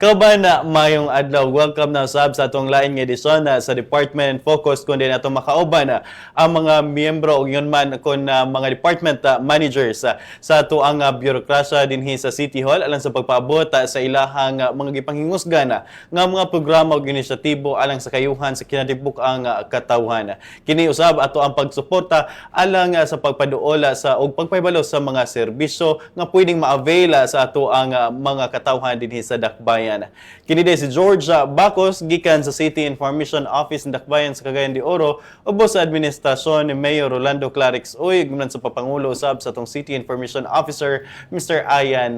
Kauban na mayong adlaw, welcome na sab sa atong lain nga edisyon sa Department Focus kundi nato makauban ang mga miyembro ug yun man kun mga department managers sa ato ang bureaukrasya dinhi sa City Hall alang sa pagpaabot sa ilahang mga gipanghingusgan nga mga programa ug inisyatibo alang sa kayuhan sa kinatibuk ang katawhan. Kini usab ato ang pagsuporta alang sa pagpaduol sa ug pagpahibalo sa mga serbisyo nga pwedeng ma-avail sa ato ang mga katawhan dinhi sa Dakbayan. Kini si George Bacos gikan sa City Information Office ng Dakbayan sa Cagayan de Oro ubos sa administrasyon ni Mayor Rolando Clarix Uy gumnan sa papangulo usab sa atong City Information Officer Mr. Ayan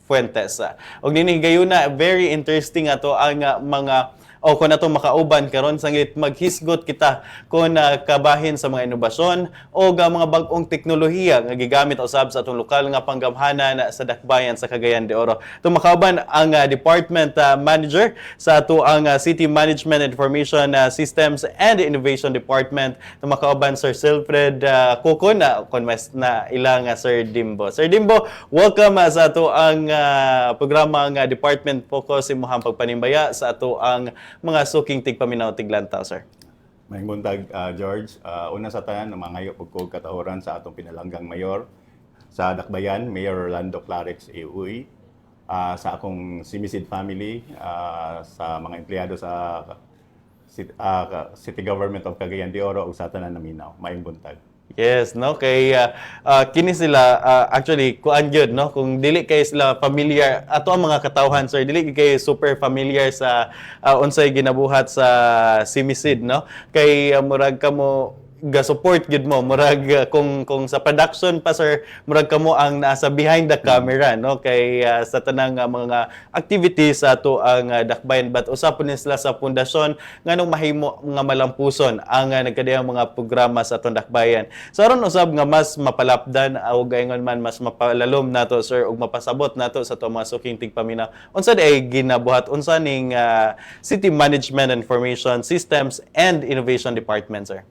Fuentes. Og dinhi gayuna very interesting ato ang mga o kung nato makauban karon sangit maghisgot kita kung kabahin sa mga inobasyon o mga bag-ong teknolohiya nga gigamit usab sa atong lokal nga panggamhanan sa Dakbayan sa Cagayan de Oro. Ito makauban ang Department Manager sa ato ang City Management Information Systems and Innovation Department. Ito makauban Sir Silfred Cocon kung mas na ilang Sir Dimbo. Sir Dimbo, welcome sa ato ang programa nga Department Focus imuhang pagpanimbaya sa ato ang mga suking tigpaminaw tiglantaw, sir. Maayong buntag, George. Una sa tanan, mangayo pagkog kataoran sa atong pinalanggang mayor sa Dakbayan, Mayor Rolando Clarix Uy, sa akong Simisid family, sa mga empleyado sa City Government of Cagayan de Oro ug sa tanan na Minaw. Maayong buntag. Yes, no kay kini sila actually kuan gyud no kung dili kay sila familiar ato ang mga katawhan sir dili kay super familiar sa unsay ginabuhat sa Simisid no kay murag kamo ga-support gyud mo murag kung sa production pa sir murag kamo ang nasa behind the camera no kay sa tanang mga activities sa ato ang Dakbayan but usapon ni sila sa pundasyon nganong mahimo nga malampuson ang nagkadayang mga programa sa atong Dakbayan. So aron usab nga mas mapalapdan o gaingon man mas mapalalom nato sir ug mapasabot nato sa ato mga suking tigpaminaw. Unsa ay ginabuhat unsa ning City Management Information Systems and Innovation Department sir?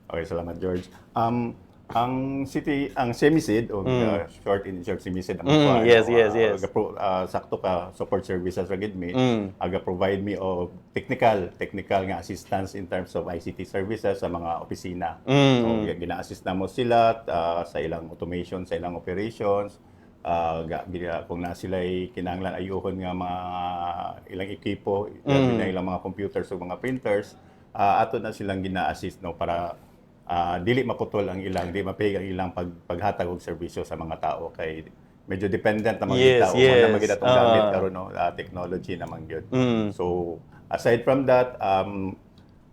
Okay, salamat, George. Ang Semisid o short Semisid ang yes. sakto ka support services ra gid mi aga provide me of technical nga assistance in terms of ICT services sa mga opisina. So gina-assist namo sila sa ilang automation, sa ilang operations. Kung na sila'y kinahanglan ayuhon nga mga ilang ekipo, ilang mga computers o mga printers, ato na silang gina-assist no para dili maputol ang ilang, di mapig ang ilang paghatag og serbisyo sa mga tao kay medyo dependent na mga tao man na magid atong gamit karon no technology naman gyud. So aside from that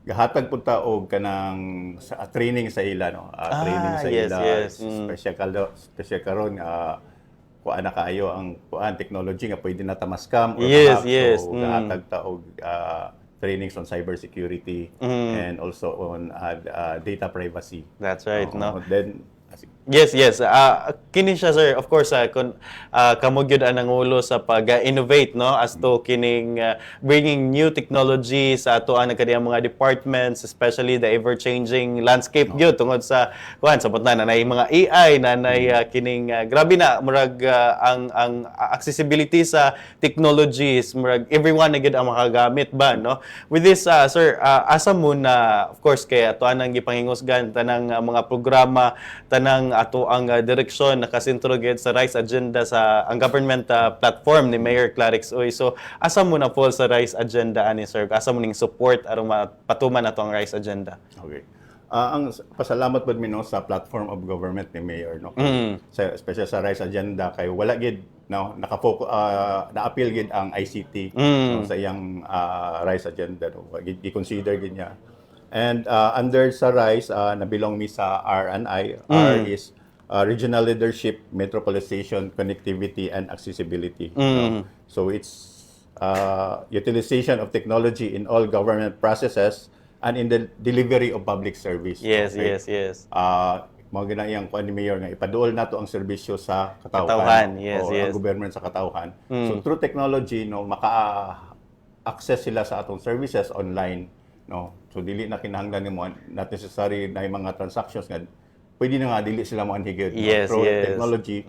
gahatag punta og kanang training sa ila no training sa ila special karon kuan na kaayo ang kuan technology nga pwede na tamaskam or so gahatag ta og trainings on cybersecurity and also on data privacy. That's right, no? Then, yes. Kini siya sir, of course kun kamo gyud ang nangulo sa pag-innovate no as to kining bringing new technology sa ato ang nagkadiyang mga departments especially the ever changing landscape gyud tungod sa kuan sa putna na mga AI na kining grabe na murag ang accessibility sa technologies murag everyone na gyud ang makagamit ba no with this sir asa mo na of course kay ato ang gipanghingusgan tanang mga programa tanang ato ang direksyon nakasentro gid sa RISE agenda sa ang government platform ni Mayor Clarix Uy. So asa mo na fall sa RISE agenda ani sir? Asa mo ning support aron mapatuman ato ang RISE agenda? Okay. Ang pasalamat pud mi no sa platform of government ni Mayor no. Especially sa RISE agenda kay wala gid no nakafocus na-appeal gid ang ICT no, sa iyang RISE agenda no. Gi-consider gid niya. And under sa RISE, nabilong mi sa R&I. R is Regional Leadership, Metropolization, Connectivity, and Accessibility. So it's utilization of technology in all government processes and in the delivery of public service. Yes. Mga ginayang kuan ni Mayor nga ipaduol nato ang serbisyo sa katawhan. Ang government sa katawhan. So through technology no maka-access sila sa atong services online no. So dili na kinahanglan nimo not necessary na mga transactions nga pwede na nga dili sila mo anhigid. Yes, Through yes. technology,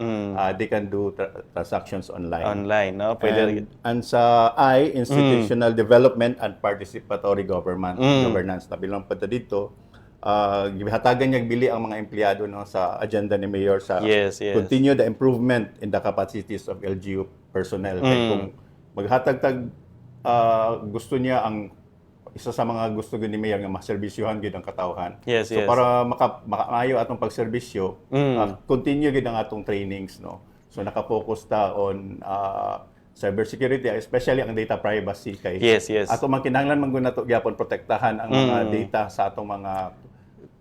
they can do transactions online. Online, no? Pwede And sa institutional development and participatory governance, na bilang pa dito, gihatagan niya bili ang mga empleyado no sa agenda ni Mayor sa Yes, yes. continue the improvement in the capacities of LGU personnel. Kaya kung maghatag-tag gusto niya ang isa sa mga gusto ni Mayor nga maserbisyuhan gid ang katawhan. Yes, So yes. para makaayo atong pagserbisyo, continue gid ang atong trainings no. So naka-focus ta on cybersecurity, especially ang data privacy kay Yes, yes. ato man kinahanglan man gud nato gyapon protektahan ang mga data sa atong mga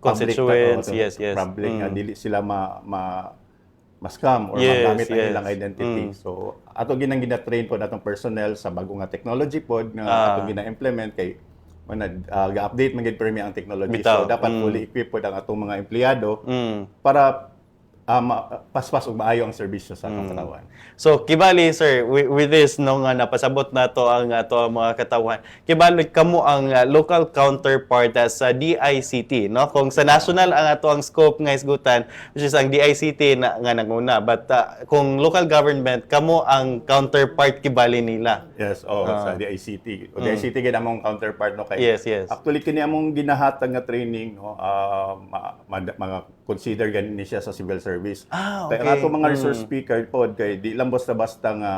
Constituents, yes, yes. public nga dili sila ma-scam or Yes, magamit ang yes. ilang identity. So ato ginang gina-train po natong personnel sa bago nga technology pod nga ato gina-implement kay ga-update man gid permi ang technology. Bitaw. So dapat fully equipped pod ang atong mga empleyado para paspas ug maayo ang serbisyo sa atong katawan. So, kibali, sir, with this, nung napasabot na to ang mga katawan, kibali kamo ang local counterpart sa DICT, no? Kung sa national ang ato ang scope nga isgutan, which is ang DICT na nga nanguna, but kung local government, kamo ang counterpart kibali nila. Yes, sa DICT. O DICT gid among counterpart no kay. Yes, yes. Actually kini among ginahatag nga training no mga consider ganin siya sa civil service. Okay. Kaya ato mga resource speaker pod kay di lang basta-basta nga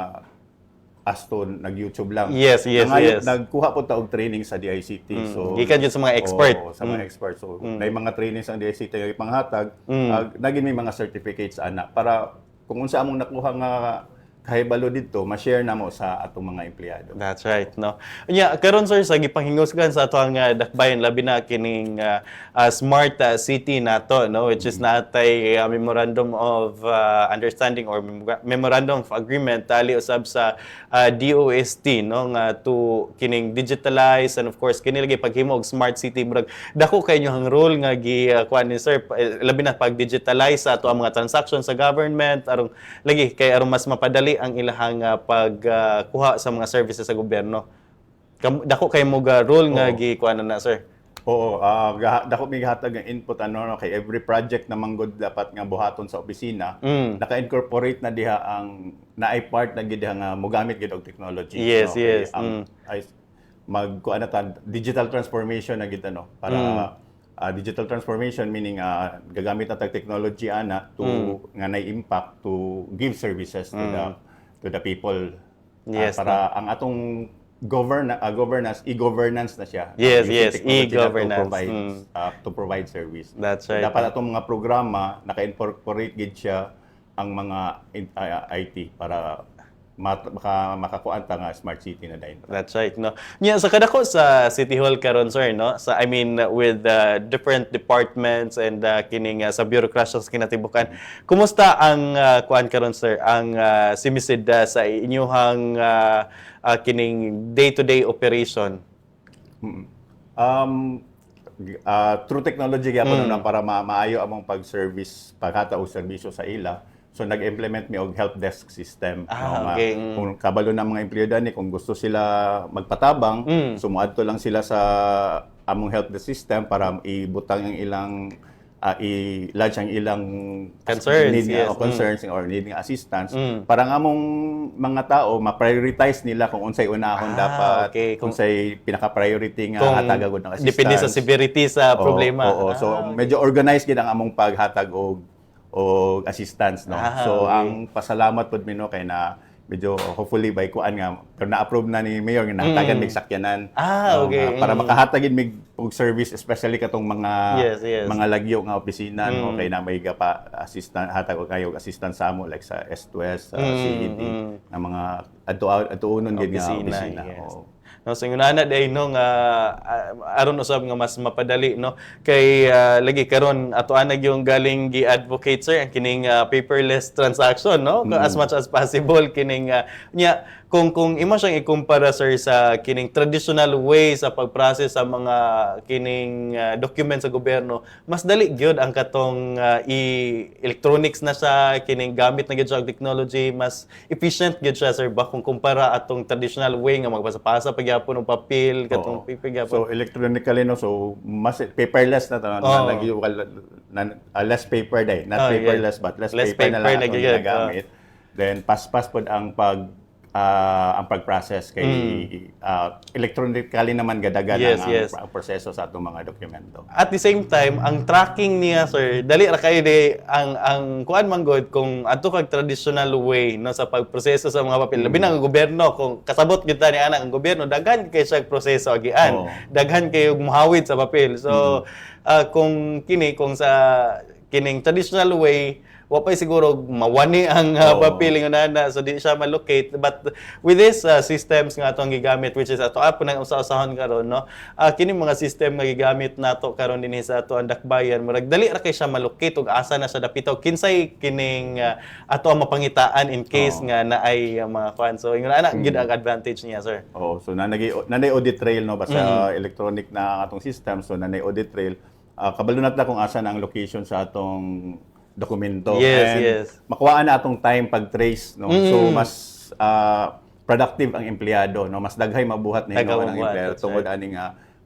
Aston nag-YouTube lang. Yes, yes, Ngayon, yes. nagkuha po ta og training sa DICT. So Gikan yun sa mga expert. sa mga expert. So may mga trainings ang DICT nga ipanghatag, naging may mga certificates ana para kung unsa among nakuha nga kahibalo dito, ma-share na mo sa atong mga empleyado. That's right, no. Nya karon sir sa gipahingusgan sa ato ang dakbayan labi na kining smart city nato, no, which is natay memorandum of understanding or memorandum of agreement tali usab sa DOST, no, nga to kining digitalize and of course kini lagi paghimo og smart city murag dako kay ang role nga kuan ni sir labi na pag digitalize sa ato ang mga transactions sa government arong lagi kay arong mas mapadali ang ilahang pagkuha sa mga services sa gobyerno. Dako kay mo role nga gikuan na sir. Oo, dako may gihatag nga input no, kay every project na manggod dapat nga buhaton sa opisina, naka-incorporate na diha ang naay part na gid diha nga mogamit gid og technology. Yes, no? yes. Ang magkuan na ta digital transformation na gid no para digital transformation meaning gagamit na tag technology ana to nga nay impact to give services to the people. Yes, para ang atong governance, e-governance na siya. Yes, Using yes, technology na e-governance. to provide service. That's So, right. dapat atong mga programa naka-incorporate gid siya ang mga IT para makakuan ta nga smart city na dayon. That's right, no. Nya sa kadako sa City Hall karon sir, no. Sa with different departments and kining sa bureaucracies kinatibukan. Kumusta ang kuan karon sir, ang simisid sa inyuhang kining day-to-day operation? Through technology gyapon na para maayo among pag-service paghata og serbisyo sa ila. So nag-implement mi og help desk system. Okay. Kung kabalo na mga empleyado ni kung gusto sila magpatabang, sumuadto lang sila sa among help desk system para ibutang ang ilang i-lodge ang ilang Concerns, need yes. o concerns or need nga assistance para nga among mga tao ma-prioritize nila kung unsay unahon dapat, okay. kung unsay pinaka-priority nga hatag agud ng assistance. Depende sa severity sa problema. Oo. So medyo organized gid ang among paghatag og assistance no. So okay. ang pasalamat pud mi no kay na medyo hopefully by kuan nga pero na-approve na ni Mayor nga nahatagan mig sakyanan. Okay. Para makahatagin mig og service especially katong mga Yes, yes. mga lagyo nga opisina no kay na may pa assistant hatag og kayo assistance sa amo like sa S2S, CED nga mga adtuonon gid nga opisina. Yes. Oo. No, so yung nana day no nga aron usab nga mas mapadali no kay lagi karon ato anag yung galing gi-advocate sir ang kining paperless transaction no as much as possible kining nya kung imo siyang ikumpara sir sa kining traditional way sa pag-process sa mga kining document sa gobyerno, mas dali gyud ang katong electronics na siya, kining gamit na gyud siya og technology, mas efficient gyud siya sir ba kung kumpara atong traditional way nga magpasa-pasa pagyapon og papel katong paper gyapon. So electronically no, so mas paperless na to, less paper day, not paperless but less paper na lang ang ginagamit. Then paspas pod ang pag-process kay electronically naman gadagan ang proseso sa atong mga dokumento. At the same time, ang tracking niya sir, dali ra kay ang kuan man god kung ato kag traditional way no sa pagproseso sa mga papel. Labi na ang gobyerno kung kasabot gyud ta ni ana ang gobyerno daghan kay siya proseso agian. Daghan kay muhawid sa papel. So kung sa kining traditional way wa pay siguro mawani ang papel nga na so di siya ma-locate, but with this systems nga atong gigamit which is ato apo nang usa-usahon karon no, kini mga system nga gigamit nato karon dinhi sa ato ang dakbayan murag dali ra kay siya ma-locate ug asa na siya dapitaw kinsay kining ato ang mapangitaan in case nga naay mga kwan. So ingon ana gid ang advantage niya sir. So nanay audit trail no basta electronic na ang atong system, so nanay audit trail. Kabalo na ta kung asa na ang location sa atong dokumento. Makuhaan na atong time pag-trace, no? So mas productive ang empleyado, no? Mas daghay mabuhat na hinuon ang empleyado tungod aning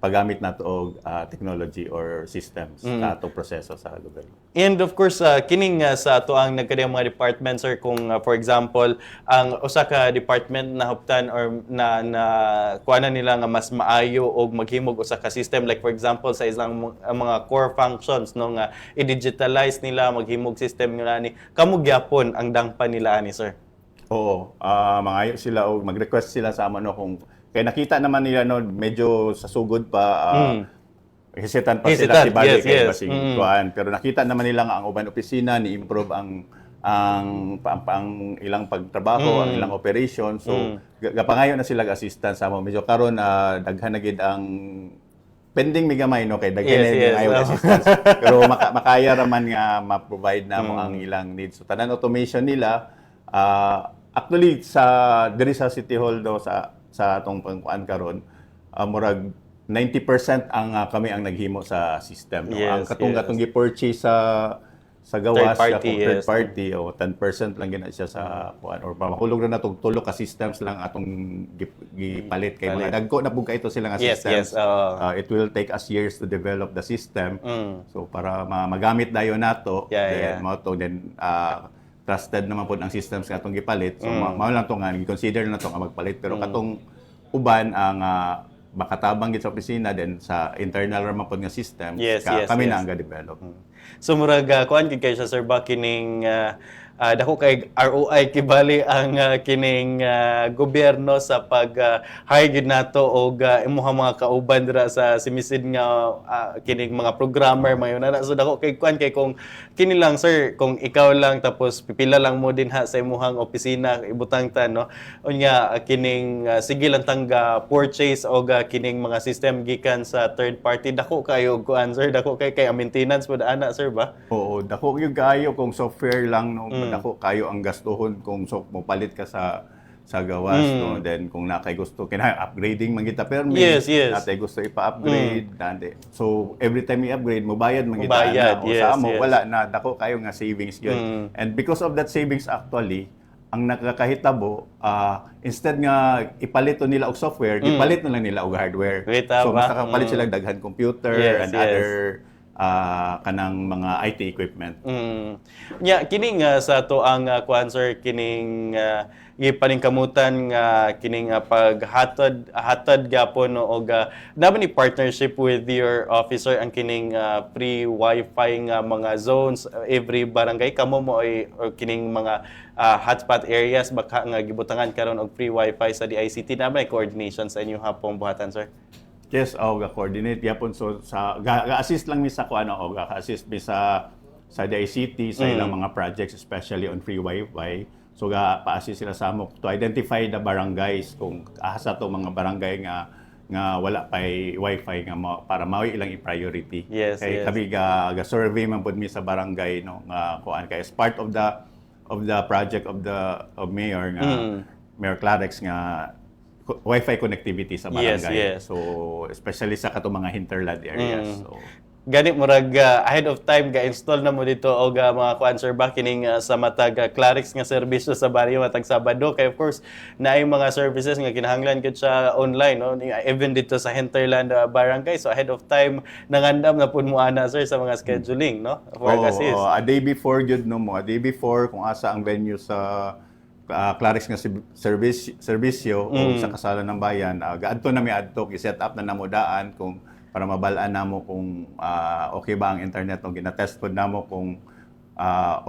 paggamit nato og technology or systems sa atong proseso sa gobyerno. And of course, kining sa ato ang nagkadiyang mga departments or kung for example, ang usa ka department na huptan or na kuana nila nga mas maayo og maghimog usa ka system, like for example sa isang mga core functions no nga i-digitalize nila, maghimog system nila ni kamo gyapon ang dangpan nila ani sir. Oo, mangayo sila o mag-request sila sa amo no kung kaya nakita naman nila no medyo sa sugod pa hesitant pa sila tibalik kay basing kuan, pero nakita naman nila nga ang uban opisina ni improve ang ilang pagtrabaho, ang ilang operation. So gapangayo na sila assistance sa amo. Medyo karon daghan na gid ang pending migamay no kay daghan na ayo assistance. Pero makaya ra man nga ma-provide na mo ang ilang needs. So tanan automation nila actually diri sa City Hall do sa atong pangkuan karon murag 90% ang kami ang naghimo sa system no. Ang katong gi-purchase sa gawas third party o 10% lang gina siya sa kuan or mahulog na natong tulo ka systems lang atong gipalit kay mga dagko na pug ito sila nga systems. It will take us years to develop the system. So para magamit dayon nato then trusted naman po ang systems nga atong gipalit. So mao lang to nga gi-consider na to nga magpalit, pero katong uban ang makatabang gid sa opisina then sa internal ra man pod nga system kami na ang ga-develop. So murag kuan gid kay siya sir ba kining dako kay ROI kibali ang kining gobyerno sa hire gid nato og imong mga kauban dira sa simisid nga kining mga programmer mayon na. So dako kay kuan kay kung kini lang sir kung ikaw lang tapos pipila lang mo din sa imong opisina ibutang ta no unya kining sige lang tangga purchase og kining mga system gikan sa third party dako kayo kuan sir, dako kay maintenance pod ana sir ba? Oo, dako yung kayo kung software lang no. Dako kayo ang gastuhon kung mopalit ka sa gawas no, then kung nakay gusto upgrading man kita permit natay gusto ipa-upgrade so every time i-upgrade mo bayad man kita o sa amo wala na dako kayo nga savings yun. And because of that savings actually ang nakakahitabo instead nga ipalito nila og software ipalit na lang nila og hardware. So mas nakapalit sila daghan computer and other kanang mga IT equipment. Kining sa to ang kuan sir kining gipaningkamutan nga kining paghatod gyapon og naman ni partnership with your officer ang kining free wifi nga mga zones every barangay kamo mo or kining mga hotspot areas baka nga gibutangan karon og free wifi sa DICT naman coordination sa inyong hapong buhatan sir. Yes, ga-coordinate yapon so ga-assist lang mi sa ga-assist mi sa DICT sa ilang mga projects especially on free wifi. So pa-assist sila sa amo to identify the barangays kung asa to mga barangay nga wala pay wifi nga para mao ilang i-priority. Kami ga-survey man pud mi sa barangay no nga kuan kay as part of the project of mayor nga Mayor Clarex nga Wi-Fi connectivity sa barangay. Yes. So especially sa katong mga hinterland areas. So Gani murag ahead of time ga-install na mo dito og mga kuan sir ba kining sa matag Clarix nga serbisyo sa baryo matag Sabado kay of course naay mga services nga kinahanglan gid siya online no even dito sa hinterland barangay so ahead of time nangandam na pud mo ana sir sa mga scheduling no for assist. a day before jud no mo, a day before kung asa ang venue sa Clarix nga serbisyo o sa kasalan ng bayan, gaadto na mi adto i-set up na namo daan kung para mabalaan namo kung okay ba ang internet o ginatest pod namo kung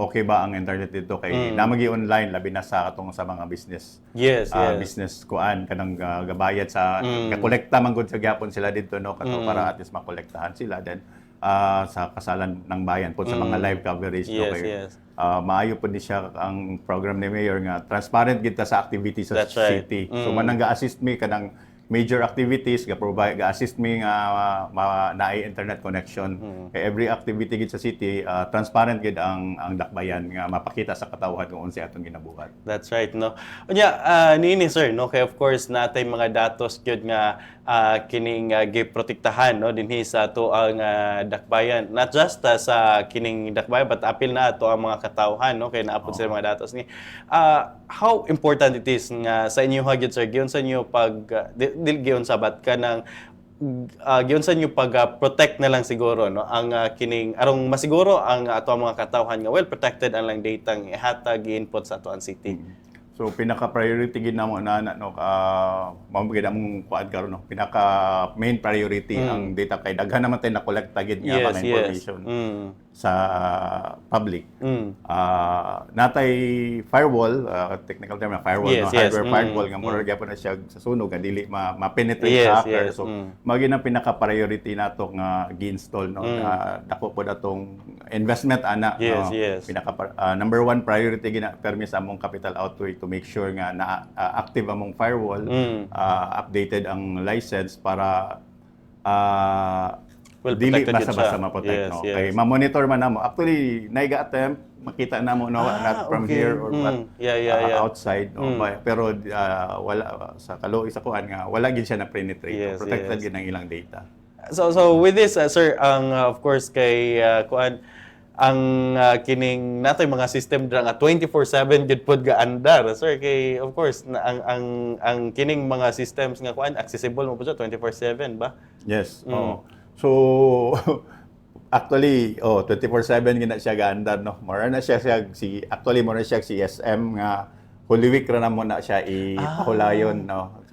okay ba ang internet dito kay namagi online labi na sa katong sa mga business. Yes. Business kuan kanang gabayad sa kakolekta man gud sa gyapon sila dito no kato para at least makolektahan sila then sa kasalan ng bayan po sa mga live coverage no kay maayo po ni siya ang program ni Mayor nga transparent gid ta sa activities sa That's right. city. So man ga-assist me kanang major activities ga-assist me nga naay internet connection. Kay every activity gid sa city transparent gid ang dakbayan nga mapakita sa katawhan kung unsa atong ginabuhat. That's right, no. Unya, nini sir, no, kay of course natay mga datos gyud nga kining giprotektahan no dinhi sa ato ang dakbayan. Not just sa kining dakbayan but apil na ato ang mga katawhan no kay naapod sa mga datos ni. How important it is nga sa inyo gyud sir giyon sa inyo pag giyon sabat ka ng giyon sa inyo pag-protect na lang siguro no ang kining arong masiguro ang ato ang mga katawhan nga well protected ang lang data nga ihatag i-input sa ato ang city. So pinaka-priority gid namo na no mao gid among kuan karon no pinaka main priority ang data kay daghan naman tay na-kolekta gid nga mga information sa public. Natay firewall technical term na firewall no hardware firewall nga mura gyapon na siya sa sunog nga dili ma-penetrate sa hacker. So mao gid ang pinaka-priority nato nga gi-install no dako pod atong investment ana pinaka number one priority gid na permi sa among capital outlay to make sure nga na active among firewall, updated ang license para well, dili protected basta-basta siya. ma-protect no. Kay ma-monitor man namo. Actually, naiga attempt makita namo no not from here or what outside no. Pero wala sa kalo isa kuan nga wala gid siya na penetrate. Protected gid ang ilang data. So with this sir ang of course kay kuan ang kining natay mga system dira nga 24/7 gid pod ga andar sir kay of course ang kining mga systems nga kuan accessible mo po siya 24/7 ba? Yes. So actually 24/7 gina siya ga andar no. Mora na siya actually mora siya si SM nga Holy Week ra na mo na siya ipahulayon no.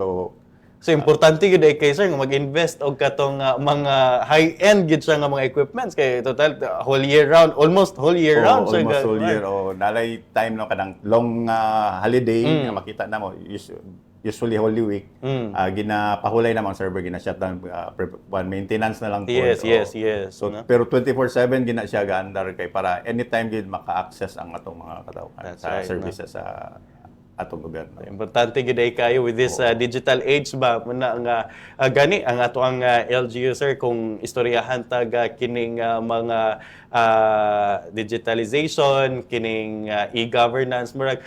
So importante gid kay sir nga mag-invest og katong mga high-end gid siya nga mga equipments kay total whole year round, almost whole year round sir. Almost whole year nalay time no kadang long holiday nga makita namo usually Holy Week ginapahulay na mga server gina-shutdown maintenance na lang po. Yes. So pero 24/7 gina siya ga-andar kay para anytime gid maka-access ang atong mga katawhan sa services sa atong gobyerno. Importante gid kayo with this digital age ba muna nga gani ang ato ang LGU sir kung istoryahan tag kining mga digitalization kining e-governance murag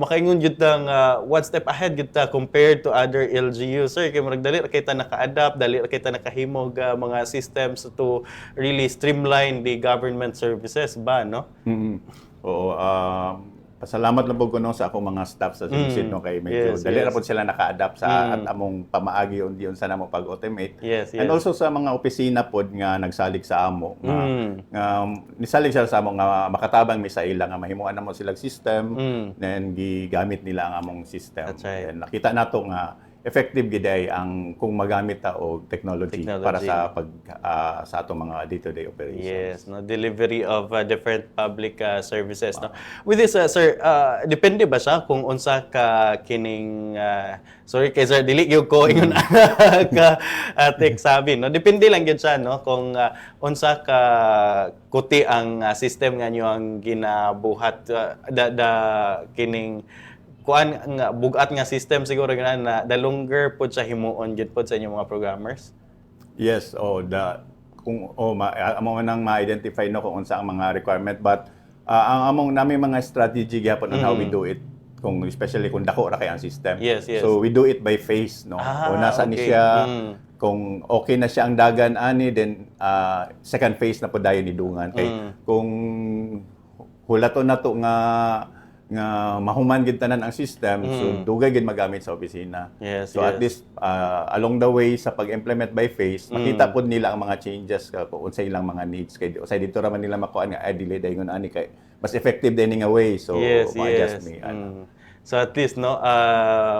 makaingon jud tang one step ahead gid ta compared to other LGU sir kay murag dali ra kay ta naka-adapt dali ra kay ta nakahimo og mga systems to really streamline the government services ba no? Pasalamat lang po ko no, sa akong mga staff sa Sinisid no kay medyo dali na po sila naka-adapt sa at among pamaagi yun sana mo pag-automate. And also sa mga opisina pod nga nagsalig sa amo nga nisalig sila sa among nga makatabang misaila nga mahimuan namo silang system then gigamit nila ang among system. And nakita nato nga effective gid ang kung magamit ta og technology para sa sa atong mga day-to-day operations. Yes, no delivery of different public services no. With this sir, depende ba siya kung unsa ka kining sorry kay sir dili gyud ko ingon ka tech sabi no. Depende lang gyud siya no kung unsa ka kuti ang system nga nyo ang ginabuhat kining kuan nga bugat nga system siguro na the longer pud sa himuon jud pud sa inyong mga programmers. Yes, amo nang ma-identify no kung unsa ang mga requirement but ang among nami mga strategy gyapon on how we do it. kung especially kung dako ra kay ang system. Yes, yes. So we do it by phase, no. O nasa ni okay. siya kung okay na siya ang dagan ani, then second phase na po dayon ni dungan kay kung hulaton na to nga mahuman gid tanan ang system, so dugay gid magamit sa opisina. Yes, so yes. at least along the way sa pag-implement by phase, makita pod nila ang mga changes kung unsa ilang mga needs kay usay dito ra man nila makuan nga delay dayon ani kay mas effective din nga way, so ma-adjust ni So at least no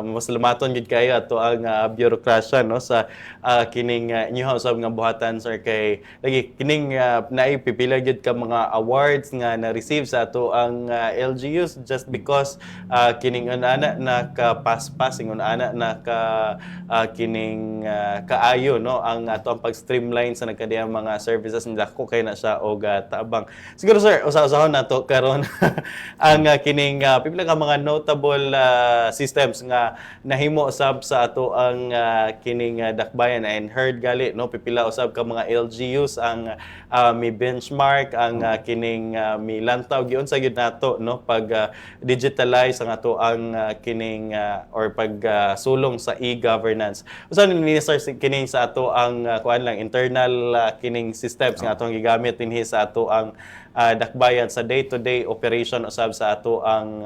mas lumaton gid kayo ato ang bureaucracia no sa kining inyong usab nga buhatan sir kay lagi kining naipipila gid ka mga awards nga na-receive sa ato ang LGUs just because kining ana naka-pass ingon ana naka kining kaayo no ang ato ang pag-streamline sa nagkadiyang mga services nila ko kay na siya og tabang. Siguro sir usa-usahon nato karon ang kining pipila ka mga notable systems nga nahimo usab sa ato ang kining dakbayan and heard gali no pipila usab ka mga LGUs ang may benchmark ang kining may lantaw giunsa gyud nato no pag digitalize ang ato ang kining or pag sulong sa e-governance. Usa ni sir kining sa ato ang kuan lang internal kining systems nga atong gigamit dinhi sa ato ang dakbayan sa day-to-day operation usab sa ato ang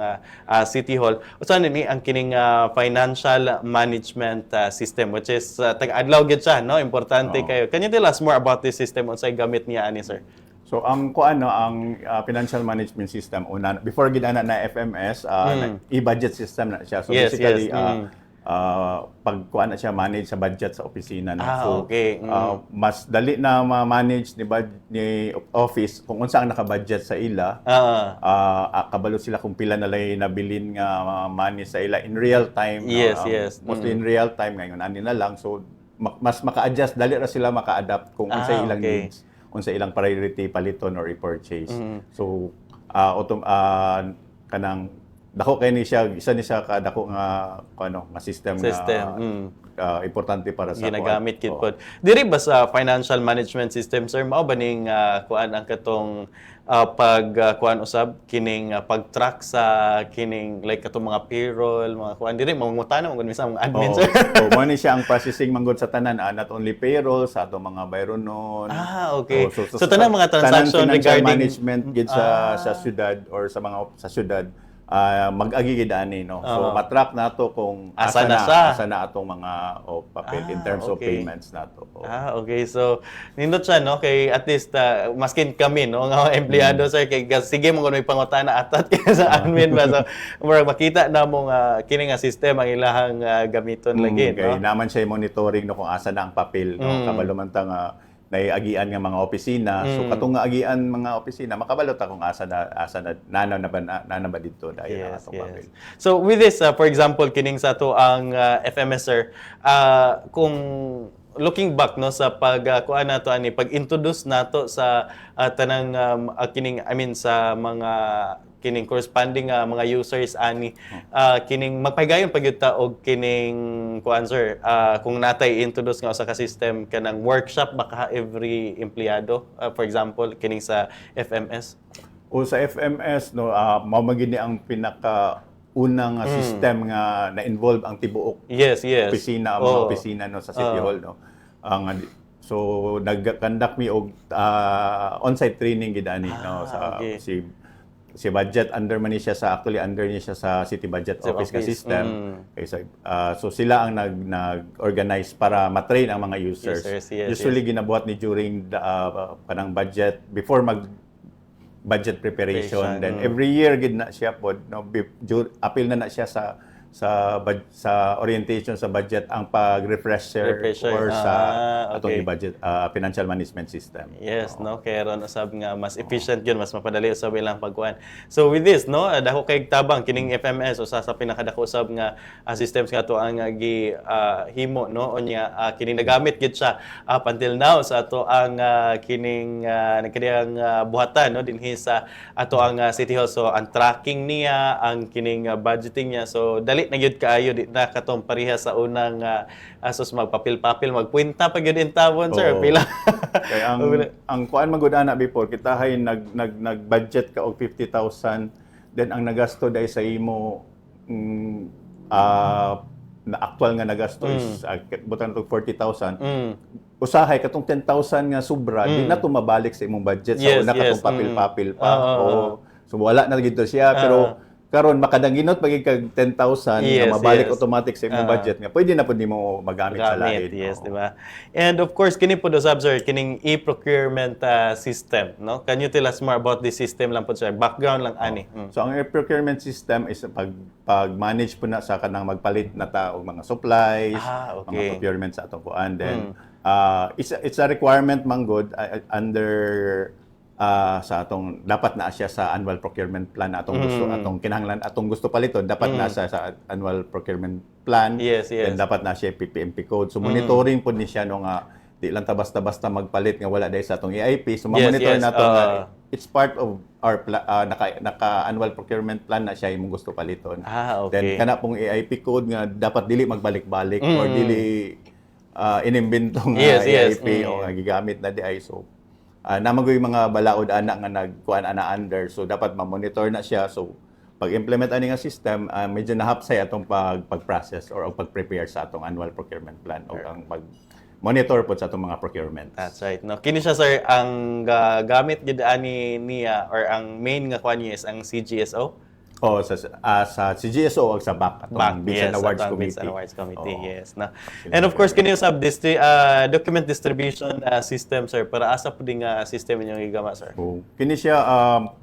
City Hall. Usa ni ang kining financial management system which is tag-adlaw gid siya no importante kayo. Can you tell us more about this system unsay gamit niya ani sir? So ang ang financial management system una before gid ana na FMS e-budget system na siya. So basically pag kuan na siya manage sa budget sa opisina na. So mas dali na ma-manage ni office kung unsa ang naka-budget sa ila. Kabalo sila kung pila na lay nabilin nga money sa ila in real time. Mostly in real time ngayon ani na lang, so mas maka-adjust dali ra sila maka-adapt kung unsa ilang needs, unsa ilang priority paliton or i-purchase. So kanang dako kay ni siya isa ni siya kadako nga nga system. Importante para sa ginagamit kid pod. Diri ba sa financial management system sir mao ba ning kuan ang katong kuan usab kining pag-track sa kining like katong mga payroll mga kuan diri mangutana mo minsan mga admin sir. So mo ni siya ang processing manggod sa tanan not only payroll sa atong mga bayronon. Okay. So tanang mga transaction regarding management gid sa syudad or sa mga sa syudad mag-agi gid ani no. So matrack nato kung asa na atong mga papel in terms of payments nato. Okay. So nindot siya no kay at least maskin kami no nga empleyado sir kay sige mo kuno pangutana atat kay sa admin ba so murag makita na mo nga kini nga system ang ilahang gamiton lagi no. Kay naman siya monitoring no kung asa na ang papel no. Kabalo man ta nga naiagian nga mga opisina. So katong nga agian mga opisina makabalot kung asa na nana ba dito dahil ang atong papel. So with this for example kining sa to ang FMS sir kung looking back no sa kuan nato ani pag-introduce nato sa tanang kining sa mga kining corresponding mga users ani kining magpahigayon pagyud ta og kining kuan sir kung natay introduce nga usa ka system kanang workshop baka every empleyado for example kining sa FMS o sa FMS no mao magini ang pinaka unang system nga na-involve ang tibuok opisina ang mga opisina no sa City Hall no so nag-conduct mi og on-site training gid ani no sa si budget under man siya sa under niya siya sa city budget office ka system so sila ang nag-organize para ma-train ang mga users. Usually ginabuhat ni during the kanang budget before budget preparation then every year gid na siya pod no apil na siya sa orientation sa budget ang pag-refresher or sa atong budget financial management system. No kay ron usab nga mas efficient yun mas mapadali usab ilang pagkuan. So with this no dako kay tabang kining FMS usa sa pinakadako usab nga systems nga to ang himo no unya kining nagamit gid siya up until now sa ato ang kining nagkadiyang buhatan no dinhi sa ato ang City Hall. So ang tracking niya ang kining budgeting niya so dali na gyud kaayo di na katong pareha sa unang asos magpapil-papil magkwenta pa gyud in tawon sir pila. Kay ang kuan magud ana before kita hay nag-budget ka og 50,000 then ang nagasto dai sa imo na actual nga nagasto is butang to 40,000. Mm. Usahay katong 10,000 nga sobra, di na to mabalik sa imong budget sa Yes, una yes. katong papel-papel pa. Oo. So wala na gito siya pero karon makadanginot pagig kag 10,000 Yes, na mabalik yes. automatic sa imong budget nga pwede na pud nimo magamit sa lain. Yes, Oo. di ba? And of course, kini po usab sir, kining e-procurement system, no? Can you tell us more about this system lang po sir? Background lang ani. So ang procurement system is pag-manage po na sa kanang magpalit na ta og mga supplies, Okay. mga procurement sa atong kuan. Then it's a requirement man good under sa atong dapat na siya sa annual procurement plan atong gusto atong kinahanglan atong gusto paliton dapat na sa annual procurement plan. Yes, yes. Then dapat na siya PPMP code. So monitoring po ni siya no nga di lang ta basta-basta magpalit nga wala dahil sa atong EIP. So ma-monitor yes. nato nga it's part of our naka-annual procurement plan na siya imong gusto paliton. Okay. Then kana pong EIP code nga dapat dili magbalik-balik or dili inimbento nga Yes, yes. EIP o nga gigamit na di ay so namagoy mga balaod ana nga nagkuan ana under so dapat ma-monitor na siya so pag-implement ani nga system medyo nahapsay atong pag-process or pag-prepare sa atong annual procurement plan o ang pag-monitor po sa atong mga procurements. That's right. No, kini siya sir ang gamit gid ani niya or ang main nga kuan niya is ang CGSO. Sa CGSO o sa BAC atong Bids and Awards atong Committee. Bids and Awards Committee, Oo. yes. No. And of course kini usab document distribution system sir para asa pud nga system inyong igama sir. So, kini siya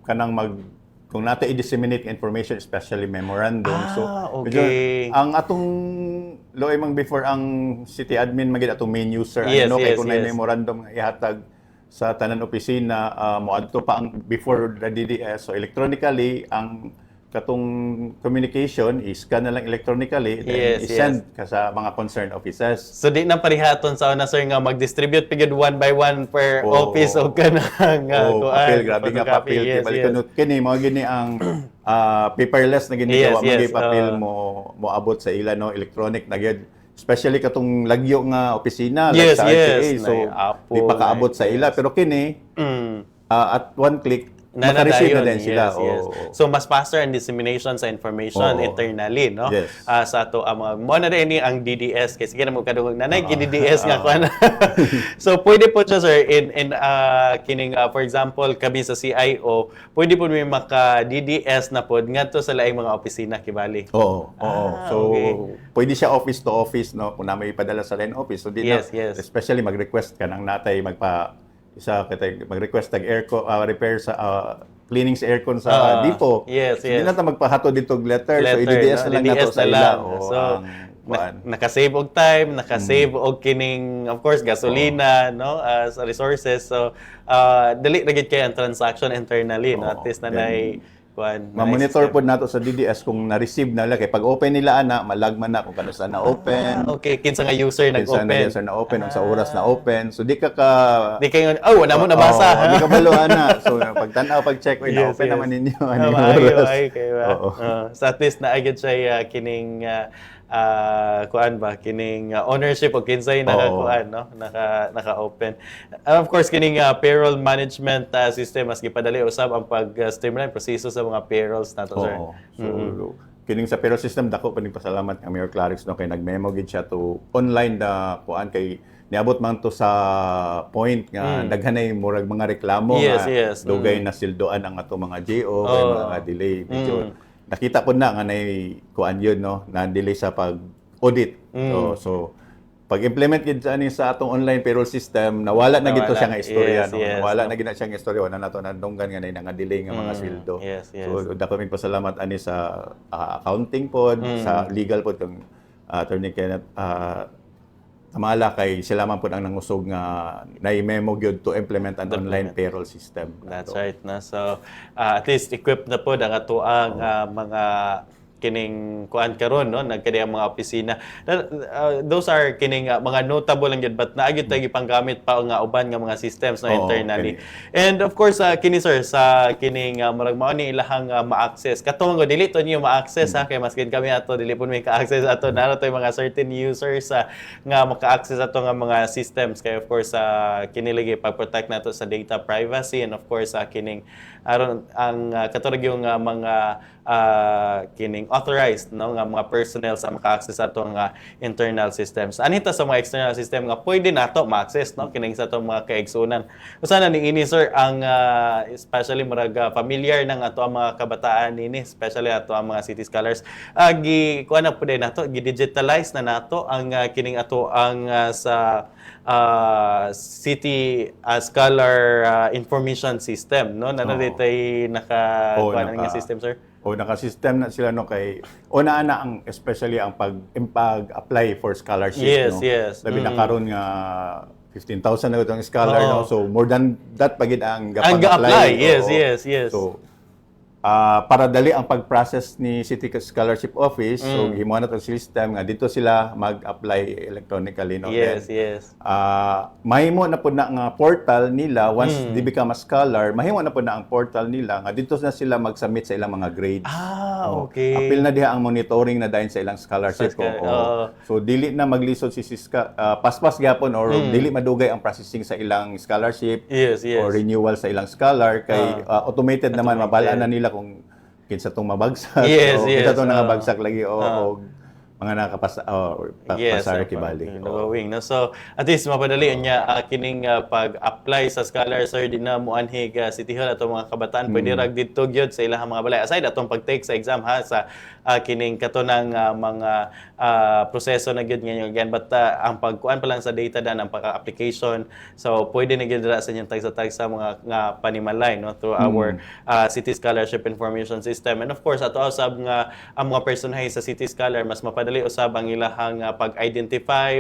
kanang kung nato i-disseminate information especially memorandum. Okay. Ang atong law imong before ang city admin magid atong main user Yes, kay yes, kung yes. memorandum nga ihatag sa tanan opisina moadto pa ang before the DDS so electronically ang katong communication is na lang electronically then Yes, i-send ka sa mga concerned offices. So di na parihaton sa una sir nga mag-distribute pigid one by one per office o kanang papel, grabe nga photocopy. papel. Yes, Balik yes. kini mo gini ang paperless na gini Yes, wa yes, magay papel mo abot sa ila no electronic na gyud. Especially katong lagyo nga opisina Yes, sa yes. RTA so Apo, di pa kaabot sa ila pero kini at one click maka-receive na din sila. Yes. So mas faster ang dissemination sa information internally, no? Yes. Sa ato mga mo na rin ang DDS kasi sige na mo kadungog nanay DDS nga kuan. So pwede po siya sir in kining for example kabi sa CIO, pwede po may maka DDS na pod ngadto sa laing mga opisina kibali. Oo. So okay. pwede siya office to office no kung na may ipadala sa line office. So di Yes, na yes. especially mag-request ka nang natay mag-request tag aircon repair sa cleaning sa aircon sa depot. Yes, So, yes. di na ta magpahatod dito letter. So i-DDS na lang nato sa ila. So naka-save og time, naka-save og kining of course gasolina, no, as resources. So dali ra gid kay ang transaction internally, no? At least na nay kuan. Ma-monitor po nato sa DDS kung na-receive na lang. Kaya pag open nila ana, malagman na kung kano saan na-open. Okay, kinsa nga user Saan nag-open. na na-open, sa oras na-open. So di ka Di kayo, wala mo nabasa. Di ka baluhan na. So pag tanaw, pag check, na-open Yes. naman ninyo. Maayo kayo ba? Oo. So at least naagad siya kining kuan ba kining ownership o kinsay nakakuan no naka-open. Of course kining payroll management system mas gipadali usab ang pag-streamline proseso sa mga payrolls nato sir. Oo. So kining sa payroll system dako pa ning pasalamat kay Mayor Clarix no kay nagmemo gid siya to online na kuan kay niabot man to sa point nga daghanay murag mga reklamo Yes, nga yes. dugay na sildoan ang ato mga GO kay mga delay medyo nakita po na nga nay kuan yun no na delay sa pag audit so pag-implement gid sa atong online payroll system nawala na gito siya nga istorya Yes, no yes, nawala na gid na siya nga istorya wala nato nandunggan nga nay nga delay nga mga sildo. Yes, yes. So dapat may pasalamat ani sa accounting pod sa legal pod kung attorney Kenneth tamala kay sila man pod ang nangusog nga na-memo gyud to implement an online payroll system. That's right na. So at least equipped na po ang atuang mga kining kuan karon no nagkadi ang mga opisina. Those are kining mga notable lang gyud but naagid tayo gipanggamit pa nga uban nga mga systems no internally. And of course kini sir sa kining murag mao ni ilahang ma-access. Katong ngo dili to niyo ma-access kay maskin kami ato dili pud may ka-access ato naro tay mga certain users nga maka-access ato nga mga systems kay of course kini lagi pag-protect nato sa data privacy and of course kining aron ang katurog yung mga kining kining authorized no nga mga personnel sa maka-access sa atong internal systems. Anita sa mga external system nga pwede nato ma-access no kining sa atong mga kaigsunan. Usa na ni ini sir ang especially murag familiar ng ato ang mga kabataan nini, especially ato ang mga city scholars. Kuha na pud nato, gi-digitalize na nato ang kining ato ang sa city scholar information system no nanaditay kuha nga system sir. Naka-system na sila no kay una na ang especially ang pag-apply for scholarship no. Yes. Labi na karon nga 15,000 na itong scholar no. So more than that pagid ang gapag-apply. Yes. So para dali ang pag-process ni City Scholarship Office, so himuan na itong system nga dito sila mag-apply electronically no. Yes. Mahimo na po na nga portal nila once they become a scholar, mahimo na po na ang portal nila nga dito na sila mag-submit sa ilang mga grades. Okay. Apil na diha ang monitoring na dayon sa ilang scholarship ko. So dili na maglisod si Siska paspas gyapon or dili madugay ang processing sa ilang scholarship Yes. or renewal sa ilang scholar kay automated naman mabalaan na nila kung kinsa tong mabagsak kinsa tong nangabagsak lagi o mga nakapasa pasar kibali. Knowing no. So at least mapadali niya kining pag-apply sa scholar sir di na muanhig City Hall atong mga kabataan pwede rag didto gyud sa ilang mga balay aside atong pag-take sa exam ha sa kining katunang mga proseso na gyud ngayon again but ang pagkuan pa lang sa data dan ang pagka-application so pwede na gyud dira sa inyong tag sa mga panimalay no through our City Scholarship Information System and of course ato usab nga ang mga personahe sa City Scholar mas mapadali usab ang ilahang pag-identify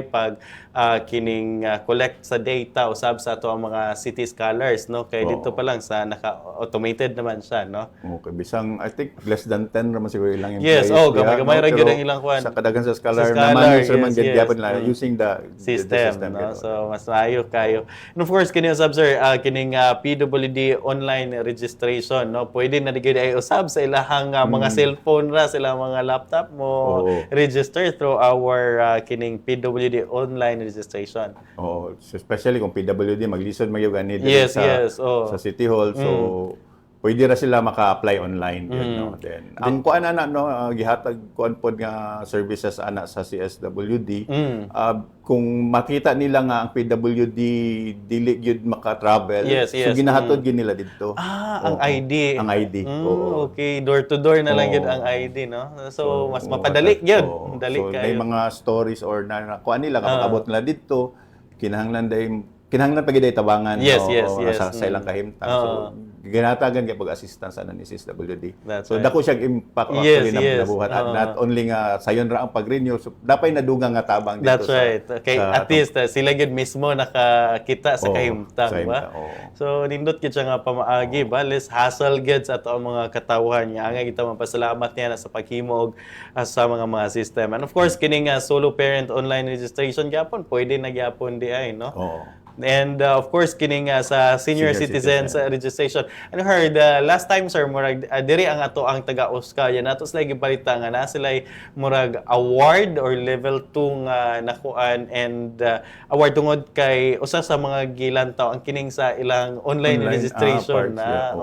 kining collect sa data usab sa ato ang mga City Scholars no kay dito pa lang sa naka-automated naman siya no. Okay, bisang I think less than 10 raman siguro ilang Yes, gamay ra gyud ang ilang kuan. Sa kadagan sa scholar naman man gyapon la using the system no? So mas maayo kayo. And of course kini usab sir kining PWD online registration no pwede na gyud ay usab sa ilahang mga cellphone ra sila mga laptop mo register through our kining PWD online registration. Especially kung PWD maglisod magyud ani sa City Hall so pwede ra sila maka-apply online no. Then ang kuan ana no gihatag kuan pod nga services ana sa CSWD kung makita nila nga ang PWD dili gyud maka-travel so ginahatod gyud nila didto. Ang ID. Ang ID. Okay, door to door na lang gyud ang ID no. So mas mapadali gyud. Dali so, kayo. May mga stories or na kuan nila kapag abot nila didto kinahanglan pagid tabangan sa ilang kahimtang so ginatagan kay pag-assistance ana ni CSWD. So dako siya impact actually na nabuhat not only nga sayon ra ang pag-renew so dapat nadugang nga tabang dito. That's right. Okay, at least sila gyud mismo nakakita sa kahimtang ba. So nindot gyud siya nga pamaagi ba less hassle gyud sa ato ang mga katawhan niya nga kita mapasalamat niya sa paghimog sa mga system. And of course kining solo parent online registration gyapon pwede na gyapon di ay no. And of course kining sa senior citizens registration. And heard last time sir murag diri ang ato ang taga-USCA yan ato sila gibalita nga na sila murag award or level 2 nga nakuan and award tungod kay usa sa mga gilantaw ang kining sa ilang online registration na.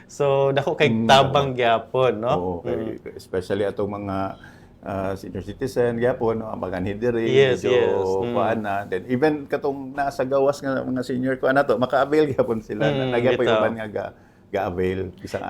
So dako kay tabang gyapon no. Especially atong mga senior citizen gyapon ang mga diri kuan na then even katong nasa gawas nga mga senior ko to maka-avail gyapon sila nagyapoy nga ga-avail isang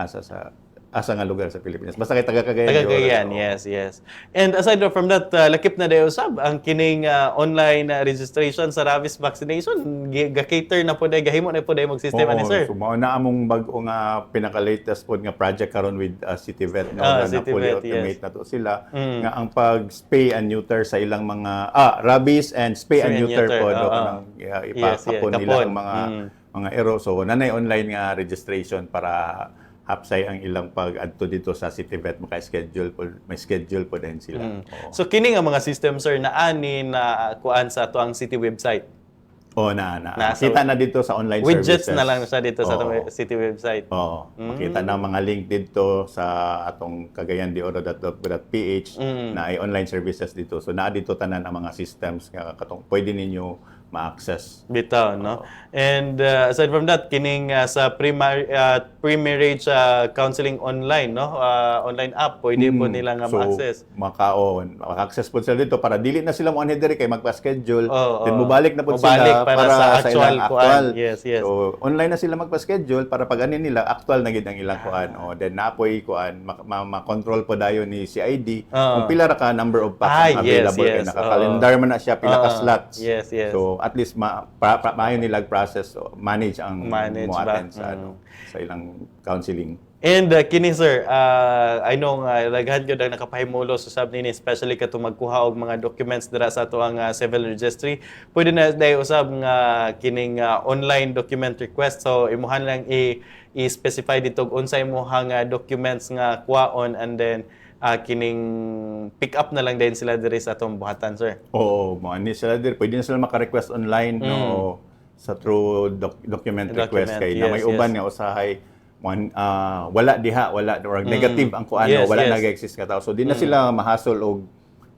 asa nga lugar sa Pilipinas basta kay taga Cagayan. Yes. And aside from that lakip na dayo usab ang kining online registration sa rabies vaccination ga-cater na pud gahimo na pud mag sistema ni sir. So mao na among bag-o nga pinaka-latest pod nga project karon with CityVet na fully automate na to sila nga ang pag-spay and neuter sa ilang mga rabies and spay and neuter pod kanang ipakapon nila ang mga ero so nanay online nga registration para hapsay ang ilang pag-adto dito sa CityVet may schedule po din sila. So kini nga mga system sir na ani na kuan sa tuang city website. Makita na dito sa online widgets services. na lang siya dito sa city website. Makita na mga link dito sa atong cagayandeoro.gov.ph na ay online services dito. So naa dito tanan ang mga systems nga katong pwede ninyo ma-access. Bitaw, no? And aside from that, kining sa pre-marriage counseling online, no? Online app, pwede po nila nga ma-access. Maka-access po sila dito para dili na sila mo diri kay magpa-schedule. Oo, Then oo. mubalik na po Mubalik sila para sa actual ilang kuan. actual. Yes, yes. So online na sila magpa-schedule para pag anin nila actual na gid ang ilang kuan. Then naapoy kuan ma-control po dayon ni CID kung pila ra ka number of packs ang yes, available kay yes. naka-calendar man na siya pila ka slots. Yes, yes. So at least maayo nila process so manage ang mo attend sa sa ilang counseling. And kini sir, I know nga daghan gyud ang nakapahimulo sa sab nini, especially kato magkuha og mga documents dira sa ato ang civil registry. Pwede na day usab nga kining online document request. So imuhan lang i-specify dito unsay imong documents nga kuhaon, and then kining pick up na lang din sila diri sa atong buhatan, sir. Oo, ni sila dir pwede na sila maka-request online no sa through document request kay na may uban nga usahay wala diha, wala or negative ang kuan, wala nag-exist ka tao. So di na sila mahasol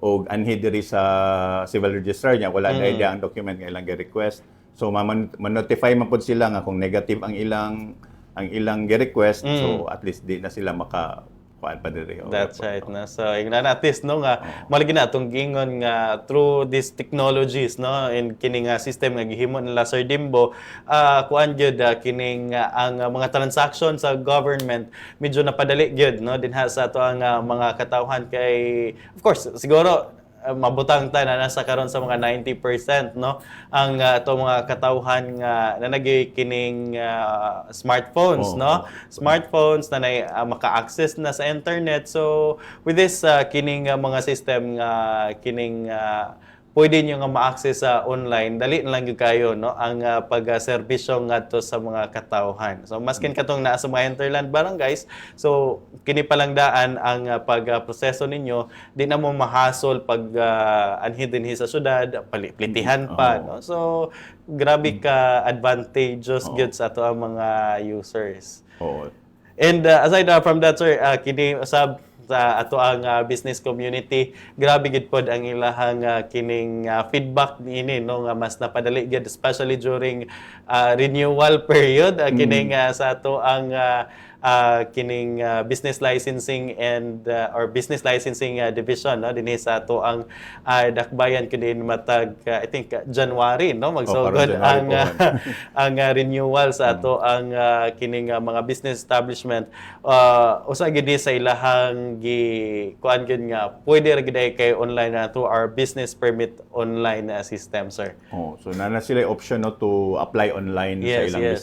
og anhi diri sa civil registrar niya, wala na idea ang document nga ilang gi-request. So ma-notify man pud sila nga kung negative ang ilang gi-request, so at least di na sila maka kuan pa diri. That's right na. So ingnan natis no nga malagi na atong gingon nga through these technologies, no, in kining system nga gihimo nila Sir Dimbo, kuan gyud kining ang mga transaction sa government medyo napadali gyud, no, dinha sa ato ang mga katawhan kay of course siguro mabutang ta na nasa karon sa mga 90%, no, ang ato mga katawhan nga nanagay kining smartphones, no, smartphones na maka-access na sa internet. So with this kining mga system nga kining pwede nyo nga ma-access sa online, dali na lang yung kayo, no, ang pag-serbisyo nga to sa mga katawhan. So maskin katong naa sa mga hinterland barangays, so kini pa lang daan ang pag-proseso ninyo, di na mo mahasol pag anhi dinhi sa syudad, plitihan pa, no. So grabe ka advantageous gyud sa ato ang mga users. And aside from that, sir, kini usab sa ato ang business community, grabe gid pod ang ilahang kining feedback niini, no, nga mas napadali gid especially during renewal period kining sa ato ang kining business licensing and or business licensing division, no, dinhi sa ato ang dakbayan kundi matag I think January, no, magsugod ang renewal sa ato ang kining mga business establishment. Usa gid sa ilahang kuan gid nga pwede ra gid kay online na to our business permit online system, sir. So na sila option no to apply online sa ilang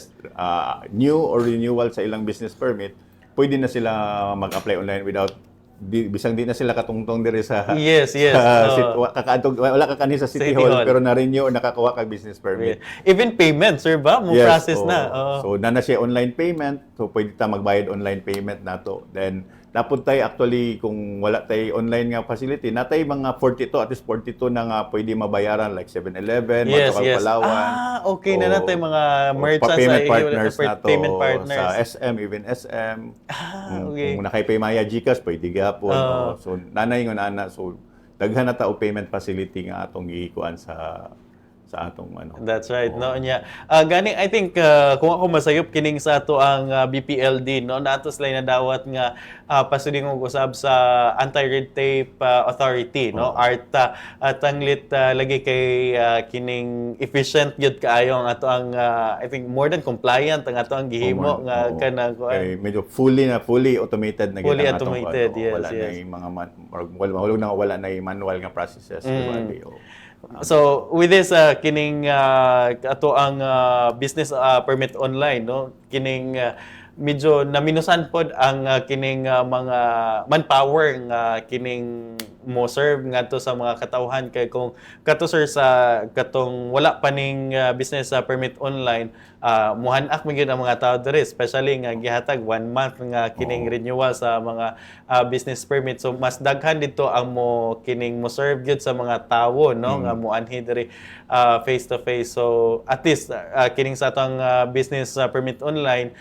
new or renewal sa ilang business permit, pwede na sila mag-apply online without bisang di na sila katungtong diri sa wala ka kanhi sa City Hall pero na-renew or nakakuha kag business permit. Even payment, sir, ba mo process na. So na siya online payment, so pwede ta magbayad online payment nato. Then dapat tayo actually kung wala tayo online nga facility, natay mga 42 at least 42 na nga pwede mabayaran like 7-Eleven, Palawan. Okay na natay mga merchants payment partners nato payment partners sa SM, even SM. Okay. Kung nakay Maya GCash pwede gapon. So nanay nga ana, so daghan na ta og payment facility nga atong gikuan sa atong ano. That's right, no nya. Gani I think kung ako masayop kining sa ato ang BPLD, no, nato sila nadawat nga pasuding og usab sa Anti-Red Tape Authority, no, ARTA, at anglit lagi kay kining efficient gyud kaayo ang ato ang I think more than compliant ang ato ang gihimo nga kanang medyo fully automated na fully atong automated, wala na yung mga wala na yung manual nga processes. So with this kining ato ang business permit online, no, kining medyo naminusan pod ang kining mga manpower nga kining mo serve ngadto sa mga katawhan kay kung kato sir sa katong wala pa ning business permit online, muhanak man gyud ang mga tao diri, especially nga gihatag 1 month nga kining renewal sa mga business permit. So mas daghan dito ang mo kining mo serve gyud sa mga tawo, no, nga muanhi diri face to face. So at least kining sa atong business permit online,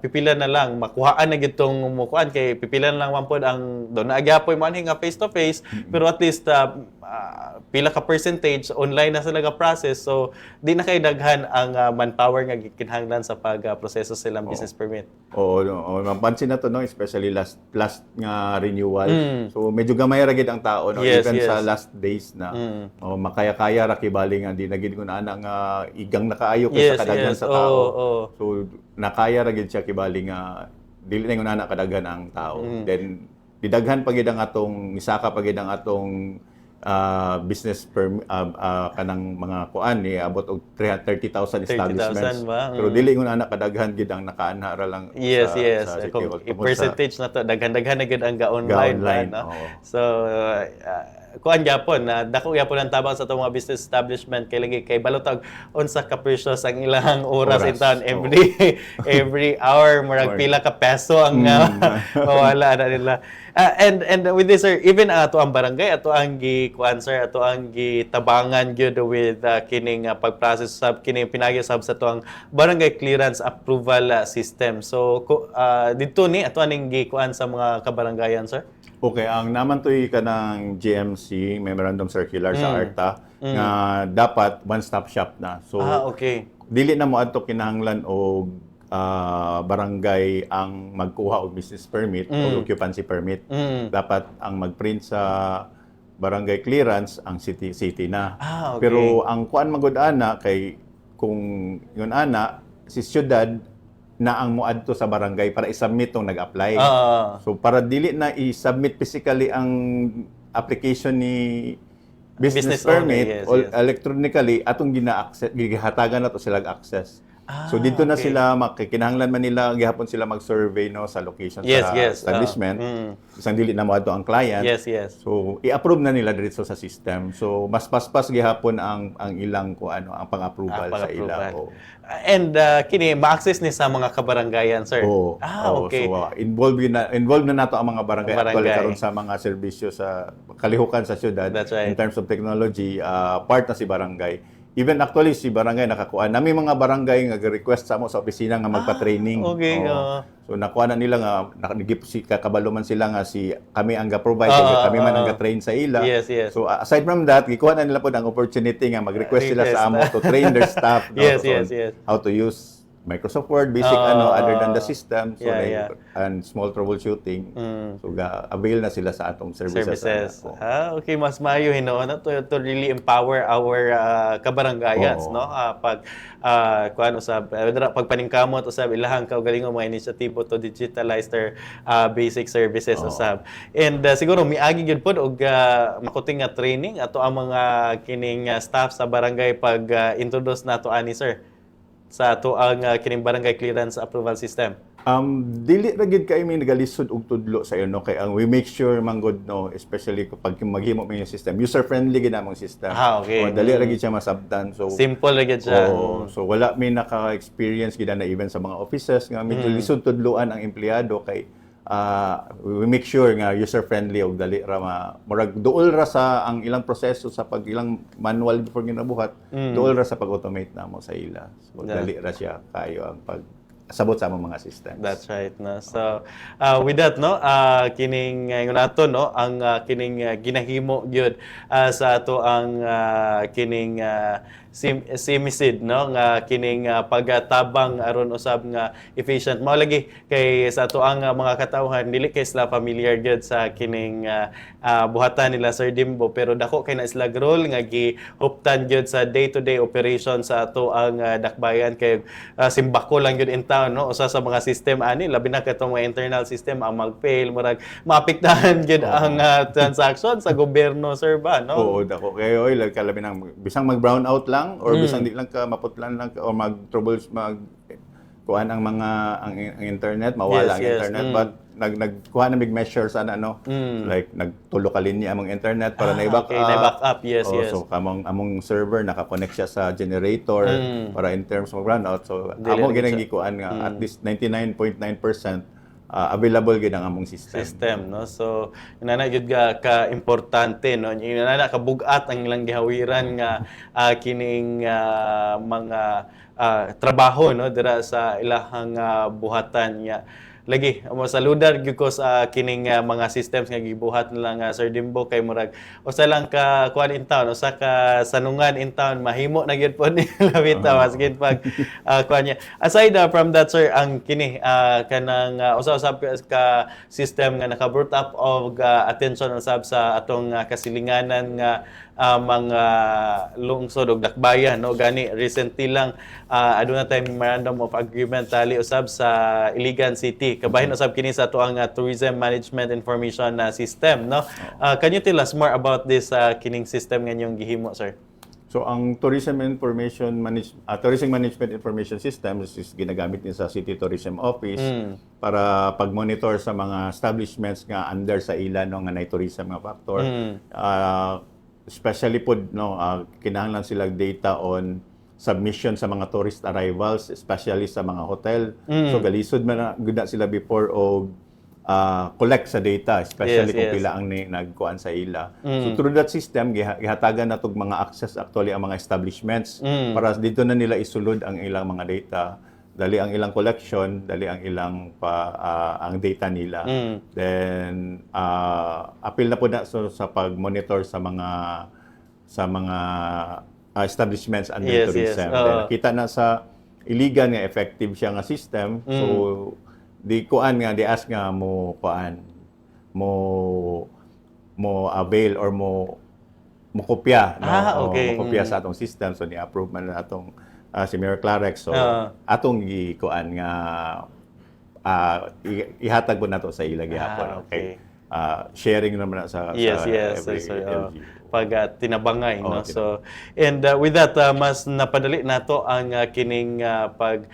pipila na lang makuhaan na gyud tong mukuan kay pipila na lang man pod ang doon na agyapoy man nga face to face, pero at least pila ka percentage online na sila ga process, so di na kay daghan ang manpower nga gikinahanglan sa pag-proseso silang business permit. Oo, mapansin na to, no, especially last nga renewal. So medyo gamay ra gid ang tao, no, Yes, even yes. sa last days na makaya-kaya ra kibali nga di na gid ko na nga igang nakaayo kay Yes, sa kadaghan yes. sa tao. Oo. So nakaya ra gid siya kibali nga dili na ingon ana kadaghan ang tao. Then didaghan pa gid ang atong misaka pa gid ang atong business kanang mga kuan ni abot og 30,000 establishments. 30,000 ba? Pero dili ingon ana kadaghan gid ang nakaanha ra lang Yes, yes. sa Kung city. Tungkol percentage na to, daghan-daghan na gid ang ga-online. Ga-online, no? oo. So, kuan gyapon na dako gyapon ang tabang sa itong mga business establishment kay lagi kay balotag unsa ka presyo ang ilang oras in town oo. every hour murag pila ka peso ang mawala na nila. And with this, sir, even ato ang barangay, ato ang gikuan, sir, ato ang gitabangan gyud with kining pag-process sab kining pinagi sab sa to ang barangay clearance approval system. So dito ni ato aning gikuan sa mga kabarangayan, sir. Okay, ang naman to'y ka ng GMC, Memorandum Circular sa ARTA, nga dapat one-stop shop na. So, Okay. dili na mo adto kinahanglan og barangay ang magkuha og business permit o occupancy permit. Dapat ang mag-print sa barangay clearance ang city na. Okay. Pero ang kuan magud ana kay kung yun ana si syudad na ang muadto sa barangay para i-submit tong nag-apply. So para dili na i-submit physically ang application ni business permit owner, yes, o yes. electronically atong gihatagan na to sila access. So dito na okay. sila makikinahanglan man nila gihapon sila mag-survey no sa location Yes, sa yes. establishment. Isang dili na moadto ang client. Yes, yes. So i-approve na nila diretso sa system. So mas paspas gihapon ang ilang ko ano ang pang-approval sa ila. Pang-approval. And kini ma-access ni sa mga kabarangayan, sir. Oo. Okay. So involved na nato ang mga barangay, Barangay. actually karon sa mga serbisyo sa kalihukan sa syudad. That's right. In terms of technology, part na si barangay. Even actually si barangay nakakuha. Nami mga barangay nga request sa mo sa opisina nga magpa-training. okay, Oo. So nakuha na nila nga kakabalo man sila nga si kami ang ga-provide kami man ang ga-train sa ila. Yes, yes. So aside from that, gikuha na nila po ang opportunity nga mag-request sila sa amo to train their staff Yes, so, yes, yes. how to use Microsoft Word, basic other than the system, so Yeah, and small troubleshooting. So avail na sila sa atong services. Okay, mas maayo hinoon na to really empower our kabarangayans, Oo. no? Pag kuan usab pag paningkamot usab ilahang kaugalingong mga inisyatibo to digitalize their basic services usab. And siguro miagi gyud pod og makuting nga training ato ang mga kining staff sa barangay pag introduce nato ani, sir, sa ato ang kining barangay clearance approval system. Dili ra gid kay may nagalisod og tudlo sa iyo no kay ang we make sure manggod no especially kapag maghimo mi yung system user friendly gid namong system. Okay. O, dali ra gid siya masabtan so Simple ra gyud siya. so wala may naka-experience gid na even sa mga offices nga medyo lisod tudloan ang empleyado kay we make sure nga user friendly og dali ra murag duol ra sa ang ilang proseso sa pag ilang manual before ginabuhat duol ra sa pag-automate namo sa ila. So dali ra siya kayo ang pag sabot sa among mga systems. That's right, no. So with that, no, kining ngayon nato, no, ang kining ginahimo gyud sa ato ang kining SIMISID, no, nga kining pagtabang aron usab nga efficient mao lagi kay sa ato ang mga katawhan dili kay sila familiar gyud sa kining buhatan nila, Sir Dimbo, pero dako kay na sila role nga gihuptan gyud sa day-to-day operation sa ato ang dakbayan kay simbako lang gyud in town, no, usa sa mga system ani labi na katong mga internal system ang mag-fail murag maapektahan gyud ang transaction sa gobyerno, sir, ba, no? Oo, dako kayo oy kalabi nang bisang mag-brown out lang or bisang di lang ka maputlan lang ka o mag-troubles kuan ang mga ang internet mawala ang internet but nagkuha na big measure sana no like nagtulo ka linya among internet para na-back okay, na-back up, yes, yes. So among server naka-connect siya sa generator para in terms of brown out so amo ginang gikuan nga at least 99.9% available gid ang among system. No, so inana gyud ka importante, no, inana ka bugat ang ilang gihawiran nga kining mga trabaho, no, dira sa ilahang buhatan niya. lagi mo saludar gyud ko sa kining mga systems nga gibuhat nila nga Sir Dimbo kay murag usa lang ka kuan in town, usa ka sanungan in town, mahimo na gyud po ni labita maskin pag kuan niya. Aside from that sir, ang kini kanang usa-usab ka system nga naka-brought up og attention usab sa atong kasilinganan nga mga lungsod ug dakbayan no gani recently lang aduna tay memorandum of agreement tali usab sa Iligan City kabahin usab kini sa ato ang tourism management information system no. Can you tell us more about this kining system nga inyong gihimo sir? So ang tourism management information system is ginagamit din sa City Tourism Office para pag-monitor sa mga establishments nga under sa ila no nga nay tourism nga factor. Especially po no kinahanglan sila data on submission sa mga tourist arrivals, especially sa mga hotel. So galisod man gud na sila before og collect sa data, especially kung pila ang nagkuan sa ila. So through that system gihatagan natog mga access actually ang mga establishments para dito na nila isulod ang ilang mga data. Dali ang ilang collection, dali ang ilang ang data nila. Then appeal na po na sa pag-monitor sa mga establishments under tourism. Then nakita na sa Iligan nga effective siya nga system. So di ask nga mo avail or mo kopya no mo kopya sa atong system, so ni-approve man na atong si Mayor Clarex, so atong gikuan nga ihatag po nato sa ila gihapon. Okay. Sharing naman na sa every LGU. Pag tinabangay no. So and with that mas napadali nato ang kining pag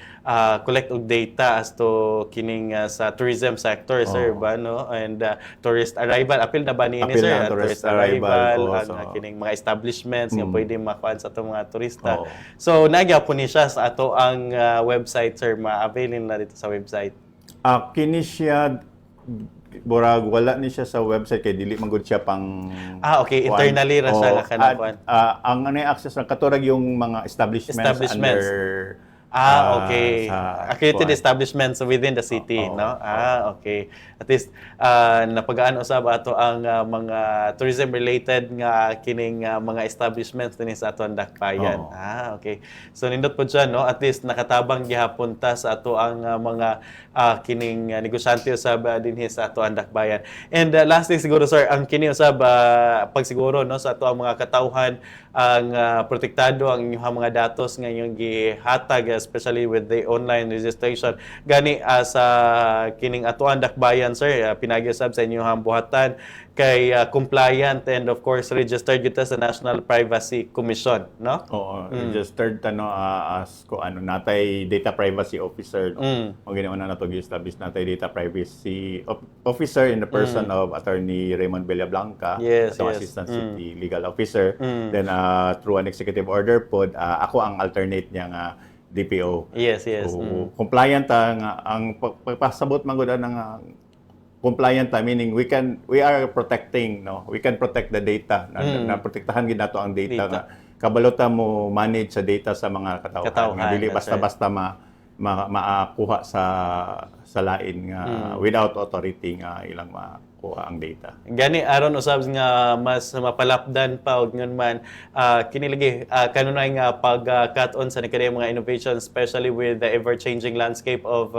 collect og data as to kining sa tourism sector sir ba no, and tourist arrival apil na ba ni sir tourist arrival ang kining mga establishments nga pwede makuan sa atong mga turista. So nagyapon ni siya sa ato ang website sir, ma-avail na dito sa website. Kini siya burag wala ni siya sa website kay dili man gud siya pang okay, internally ra siya kanang ang access ang katurag yung mga establishments. Under okay. Accredited establishments within the city, no? Okay. At least napagaan usab ato ang mga tourism related nga kining mga establishments dinhi sa ato ang dakbayan. Okay. So nindot po siya no, at least nakatabang gihapon ta sa ato ang mga kining negosyante usab dinhi sa ato ang dakbayan. And lastly siguro sir, ang kini usab pagsiguro no sa ato ang mga katawhan ang protektado ang inyong mga datos nga inyong gihatag, especially with the online registration. Gani sa kining atuan dakbayan sir, pinagyusab sa inyong buhatan kay compliant and of course registered kita sa National Privacy Commission, no? Registered as natay data privacy officer, no? O ginauna na to gi-establish natay data privacy officer in the person of Attorney Raymond Villablanca, Assistant City Legal Officer. Then through an executive order pod ako ang alternate niya nga DPO. So, compliant nga ang pagpasabot man gud ang compliant meaning we are protecting, no, we can protect the data na protektahan gid nato ang data nga kabalota mo manage sa data sa mga katawhan nga dili basta-basta maakuha sa lain nga without authority nga ilang makuha ang data. Gani aron usab nga mas mapalapdan pa og ngon man kinilagi kanunay nga pag-cut on sa mga innovations, especially with the ever-changing landscape of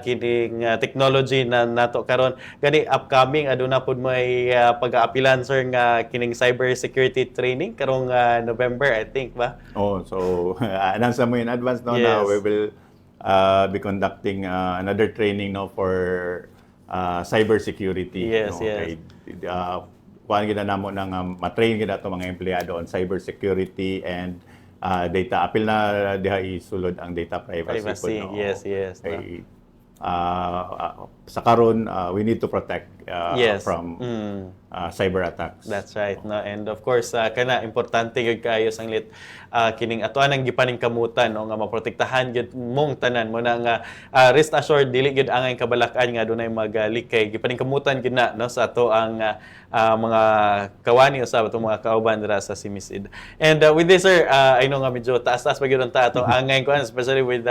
kining technology na nato karon. Gani upcoming aduna pud may pag-aapilan sir nga kining cyber security training karong November I think ba? So announce mo in advance no na we will be conducting another training no for cyber security. Kuan gid namo nang ma-train gid ato mga empleyado on cyber security and data apil na diha isulod ang data privacy. Yes. Sa karon we need to protect Yes. from cyber attacks. That's right, no. And of course, kana importante gyud kaayo sanglit kining atuan ang gipaning kamutan no nga maprotektahan gyud mong tanan mo na nga rest assured dili gyud angay kabalak-an nga dunay maglikay gipaning kamutan gyud na no sa ato ang mga kawani usab atong mga kauban dira sa Simisid. And with this sir, I know nga medyo taas-taas pa gyud ang ato angay kuan especially with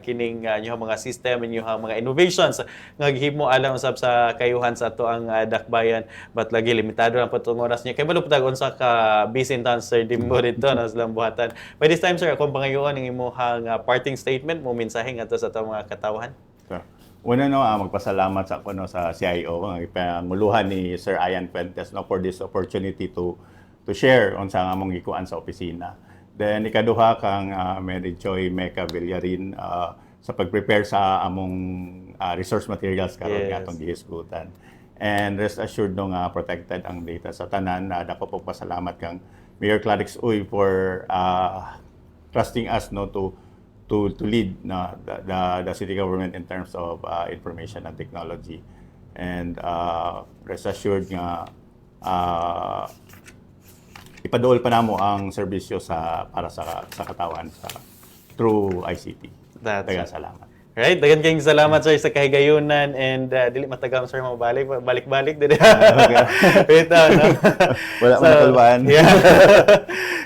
kining inyong mga system inyong mga innovations nga gihimo alang usab sa kayuhan sa ato ang dakbayan, but lagi limitado lang po itong oras niya. Kaya maluptag unsa ka busy in town, sir, di mo dito na silang buhatan. By this time, sir, akong pangayoon ang imuhang parting statement mo, mensahe nga to sa itong mga katawan. So, una no, magpasalamat sa ako no, sa CIO, ang ipanguluhan ni Sir Ian Fuentes no, for this opportunity to share on sa among gikuan sa opisina. Then ikaduha kang Mary Joy Meca Villarin sa pag-prepare sa among resource materials karon nga atong gihisgutan. And rest assured no nga protected ang data sa tanan. Dako po pasalamat kang Mayor Clarix Uy for trusting us no to lead the city government in terms of information and technology. And rest assured nga ipaduol pa namo ang serbisyo para sa katawan through ICT. Daghang salamat. Right, dagan kayong salamat sir sa kahigayunan, and dili matagam sir balik-balik dili. Wait no. Wala man nakulbaan. Yeah.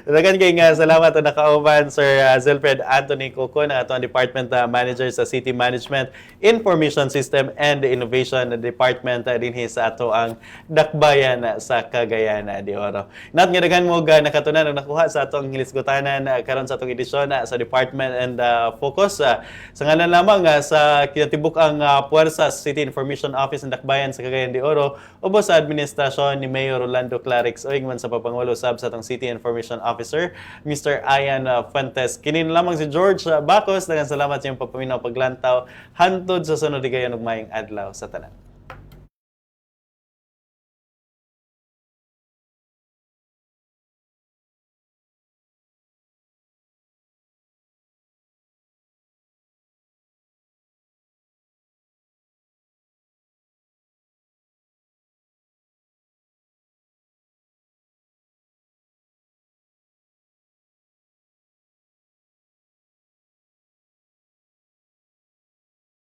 Dagan kayong salamat na nakauban Sir Zilfred Anthony Coco na ato ang Department Manager sa City Management, Information System and Innovation Department dinhi sa ato ang dakbayan sa Cagayan de Oro. Nat nga daghan mo nakatunan og nakuha sa atong hilisgutanan karon sa atong edisyon sa Department and Focus sa ngalan lamang sa kinatibuk ang puwersa sa City Information Office ng Dakbayan sa Cagayan de Oro ubos sa administrasyon ni Mayor Rolando Clarix Oingman sa papangulo sab sa atong City Information Officer Mr. Ian Fuentes. Kinin lamang si George Bacos, daghang salamat sa iyong pagpaminaw paglantaw hantod sa sunod higayon ug maayong adlaw sa tanan.